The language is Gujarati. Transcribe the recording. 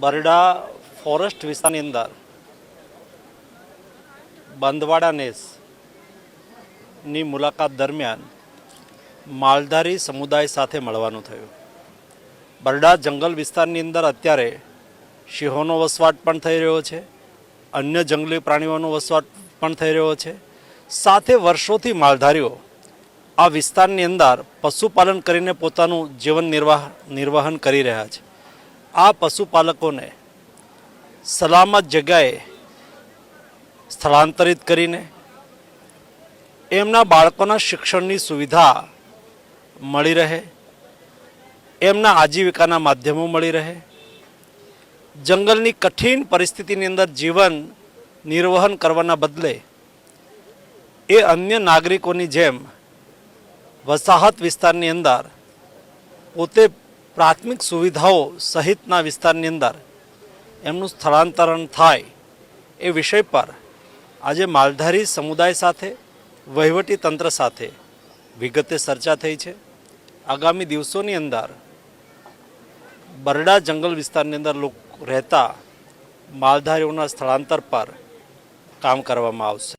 બરડા ફોરેસ્ટ વિસ્તારની અંદર બંધવાડા નેસની મુલાકાત દરમિયાન માલધારી સમુદાય સાથે મળવાનું થયું. બરડા જંગલ વિસ્તારની અંદર અત્યારે સિંહોનો વસવાટ પણ થઈ રહ્યો છે, અન્ય જંગલી પ્રાણીઓનો વસવાટ પણ થઈ રહ્યો છે. સાથે વર્ષોથી માલધારીઓ આ વિસ્તારની અંદર પશુપાલન કરીને પોતાનું જીવન નિર્વહન કરી રહ્યા છે. આ પશુપાલકોને સલામત જગ્યાએ સ્થળાંતરિત કરીને એમના બાળકોના શિક્ષણની સુવિધા મળી રહે, એમના આજીવિકાના માધ્યમો મળી રહે, જંગલની કઠિન પરિસ્થિતિની અંદર જીવન નિર્વહન કરવાના બદલે એ અન્ય નાગરિકોની જેમ વસાહત વિસ્તારની અંદર પોતે પ્રાથમિક સુવિધાઓ સહિતના વિસ્તારની અંદર એમનું સ્થળાંતરણ થાય એ વિષય પર આજે માલધારી સમુદાય સાથે વહીવટી તંત્ર સાથે વિગતે ચર્ચા થઈ છે. આગામી દિવસોની અંદર બરડા જંગલ વિસ્તારની અંદર રહેતા માલધારીઓના સ્થળાંતર પર કામ કરવામાં આવશે.